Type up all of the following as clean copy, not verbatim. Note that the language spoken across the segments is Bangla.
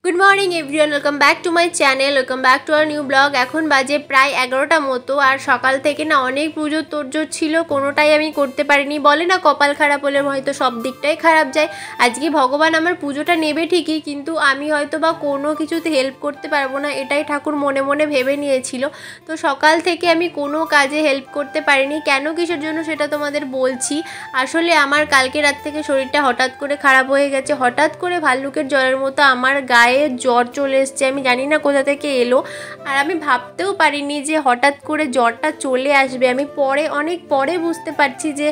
Good morning everyone welcome back to my channel welcome back to our new blog. एखन बाजे प्राय 11टा मतो और सकाल थेके ना अनेक पुजोर तोड़जोड़ छिलो, कोनोटाई आमी करते पारिनी। बोले ना कपाल खाराप होले हयतो सब दिकटाई खाराप जाय। आजके भगवान आमार पुजोटा नेबे ठीकई, किन्तु आमी हयतो बा कोनो किछुते हेल्प करते पारबो ना, एटाई ठाकुर मने मने भेबे नियेछिलो। तो सकाल थेके आमी कोनो काजे हेल्प करते पारिनी। केन किसेर जोन्नो सेटा तोमादेर बोलछि। आसले आमार कालके रात थेके शरीरटा हठात् करे खाराप हये गेছে, हठात् करे भाल्लुकेर जलेर मतो आमार गाये জ্বর চলে এসছে। আমি জানি না কোথা থেকে এলো, আর আমি ভাবতেও পারিনি যে হঠাৎ করে জ্বরটা চলে আসবে। আমি অনেক পরে বুঝতে পারছি যে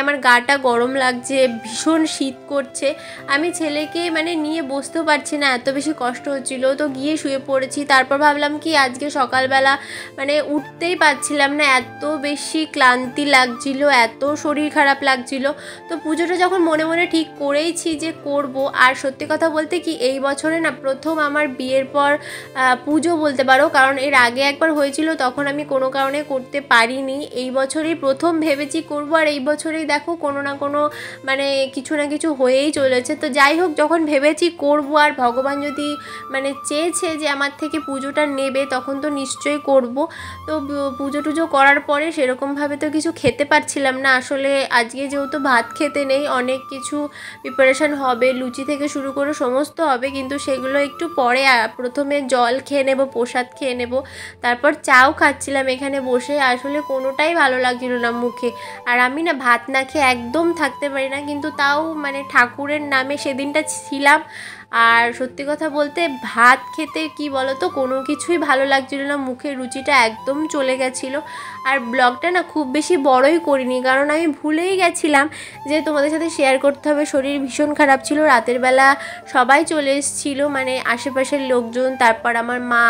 আমার গাটা গরম লাগছে, ভীষণ শীত করছে। আমি ছেলেকে নিয়ে বসতেও পারছি না, এত বেশি কষ্ট হচ্ছিল। তো গিয়ে শুয়ে পড়েছি। তারপর ভাবলাম কি আজকে সকালবেলা উঠতেই পারছিলাম না, এত বেশি ক্লান্তি লাগছিল, এত শরীর খারাপ লাগছিল। তো পুজোটা যখন মনে মনে ঠিক করেইছি যে করব, আর সত্যি কথা বলতে কি এই বছরে না প্রথম আমার বিয়ের পর পুজো বলতে পারো, কারণ এর আগে একবার হয়েছিল তখন আমি কোনো কারণে করতে পারিনি। এই বছরই প্রথম ভেবেছি করব, আর এই বছরেই দেখো কোনো না কোনো কিছু না কিছু হয়েই চলেছে। তো যাই হোক, যখন ভেবেছি করব আর ভগবান যদি চেয়েছে যে আমার থেকে পুজোটা নেবে, তখন তো নিশ্চয়ই করব। তো পুজো টুজো করার পরে সেরকমভাবে তো কিছু খেতে পারছিলাম না। আসলে আজকে যেহেতু ভাত খেতে নেই, অনেক কিছু প্রিপারেশান হবে, লুচি থেকে শুরু করে সমস্ত হবে, কিন্তু সেগুলো একটু পরে। প্রথমে জল খেয়ে নেব, প্রসাদ খেয়ে নেব, তারপর চাও খাচ্ছিলাম এখানে বসে। আসলে কোনোটাই ভালো লাগছিল না মুখে, আর আমি না ভাত না খেয়ে একদম থাকতে পারি না, কিন্তু তাও ঠাকুরের নামে সেদিনটা ছিলাম। আর সত্যি কথা বলতে ভাত খেতে কি বলো তো, কোনো কিছুই ভালো লাগছিল না, মুখের রুচিটা একদম চলে গেছিলো। আর ব্লগটা না খুব বেশি বড়ই করিনি, কারণ আমি ভুলেই গেছিলাম যে তোমাদের সাথে শেয়ার করতে হবে। শরীর ভীষণ খারাপ ছিল, রাতের বেলা সবাই চলে এসেছিলো, আশেপাশের লোকজন, তারপর আমার মা,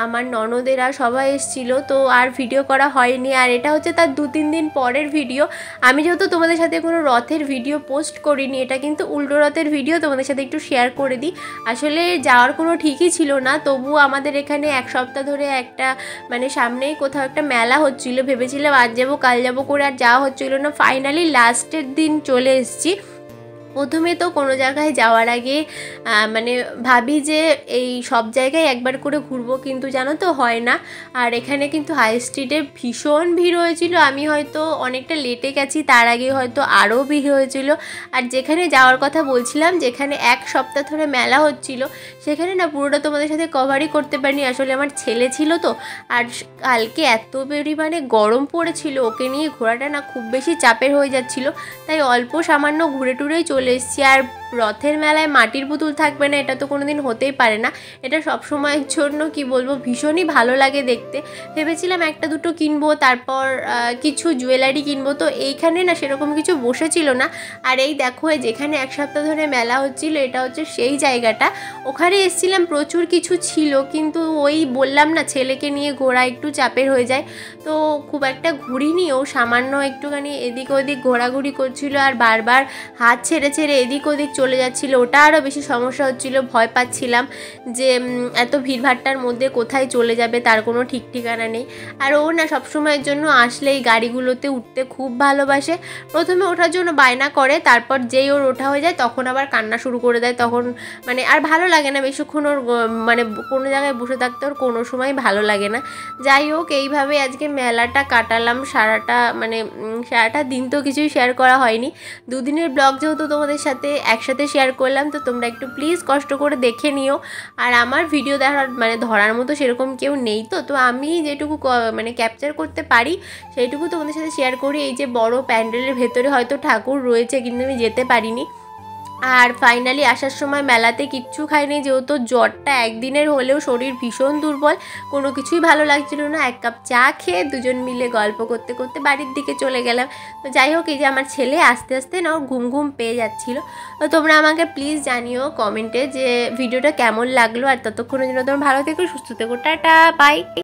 আমার ননদেরা সবাই এসেছিলো। তো আর ভিডিও করা হয়নি, আর এটা হচ্ছে তার 2-3 দিন পরের ভিডিও। আমি যেহেতু তোমাদের সাথে কোনো রথের ভিডিও পোস্ট করিনি, এটা কিন্তু উল্টো রথের ভিডিও, তোমাদের সাথে একটু শেয়ার করে দিই। আসলে যাওয়ার কোনো ঠিকই ছিল না, তবুও আমাদের এখানে এক সপ্তাহ ধরে একটা সামনেই কোথাও একটা মেলা হচ্ছিল। ভেবেছিলাম আজ যাবো কাল যাবো করে, আর যাওয়া হচ্ছিল না। ফাইনালি লাস্টের দিন চলে এসেছি। প্রথমে তো কোনো জায়গায় যাওয়ার আগে ভাবি যে এই সব জায়গায় একবার করে ঘুরবো, কিন্তু জানো তো হয় না। আর এখানে কিন্তু হাই স্ট্রিটে ভীষণ ভিড় হয়েছিল। আমি হয়তো অনেকটা লেটে গেছি, তার আগে হয়তো আরও ভিড় হয়েছিল। আর যেখানে যাওয়ার কথা বলছিলাম, যেখানে এক সপ্তাহ ধরে মেলা হচ্ছিল, সেখানে না পুরোটা তোমাদের সাথে কভারই করতে পারিনি। আসলে আমার ছেলে ছিল তো, আর কালকে এত পরিমাণে গরম পড়েছিল, ওকে নিয়ে ঘোরাটা না খুব বেশি চাপের হয়ে যাচ্ছিল। তাই অল্প সামান্য ঘুরে টুরেই চলে এসেছি। আর রথের মেলায় মাটির পুতুল থাকবে না, এটা তো কোনোদিন হতেই পারে না। এটা সব সময়ের জন্য কি বলবো, ভীষণই ভালো লাগে দেখতে। ভেবেছিলাম একটা দুটো কিনবো, তারপর কিছু জুয়েলারি কিনবো। তো এইখানে না সেরকম কিছু বসেছিল না। আর এই দেখো, যেখানে এক সপ্তাহ ধরে মেলা হচ্ছিল, এটা হচ্ছে সেই জায়গাটা। ওখানে এসেছিলাম, প্রচুর কিছু ছিল, কিন্তু ওই বললাম না ছেলেকে নিয়ে ঘোরা একটু চাপের হয়ে যায়। তো খুব একটা ঘুরিনি, ও সামান্য একটুখানি এদিক ওদিক ঘোরাঘুরি করছিল, আর বারবার হাত ছেড়ে ছেড়ে এদিক ওদিক চলে যাচ্ছিল। ওটা আরও বেশি সমস্যা হচ্ছিল, ভয় পাচ্ছিলাম যে এত ভিড়ভাট্টার মধ্যে কোথায় চলে যাবে, তার কোনো ঠিক ঠিকানা নেই। আর ও না সবসময়ের জন্য আসলে এই গাড়িগুলোতে উঠতে খুব ভালোবাসে। প্রথমে ওঠার জন্য বায়না করে, তারপর যেই ওর ওঠা হয়ে যায় তখন আবার কান্না শুরু করে দেয়। তখন আর ভালো লাগে না বেশিক্ষণ ওর কোনো জায়গায় বসে থাকতে, ওর কোনো সময় ভালো লাগে না। যাই হোক, এইভাবে আজকে মেলাটা কাটালাম। সারাটা দিন তো কিছুই শেয়ার করা হয়নি। 2 দিনের ব্লগ যেহেতু তোমাদের সাথে একসাথে শেয়ার করলাম, তো তোমরা একটু প্লিজ কষ্ট করে দেখে নিও। আর আমার ভিডিও ধরার মতো সেরকম কেউ নেই, তো আমি যেটুকু ক্যাপচার করতে পারি সেইটুকু তোমাদের সাথে শেয়ার করি। এই যে বড় প্যান্ডেলের ভেতরে হয়তো ঠাকুর রয়েছে, কিন্তু আমি যেতে পারিনি। আর ফাইনালি আসার সময় মেলাতে কিচ্ছু খাইনি, যেহেতু জ্বরটা একদিনের হলেও শরীর ভীষণ দুর্বল, কোনো কিছুই ভালো লাগছিল না। 1 কাপ চা খেয়ে দুজন মিলে গল্প করতে করতে বাড়ির দিকে চলে গেলাম। তো যাই হোক, এই যে আমার ছেলে আস্তে আস্তে না ওর ঘুম ঘুম পেয়ে যাচ্ছিলো। তো তোমরা আমাকে প্লিজ জানিও কমেন্টে যে ভিডিওটা কেমন লাগলো। আর ততক্ষণের জন্য তোমরা ভালো থেকো, সুস্থ থেকো, টাটা বাই।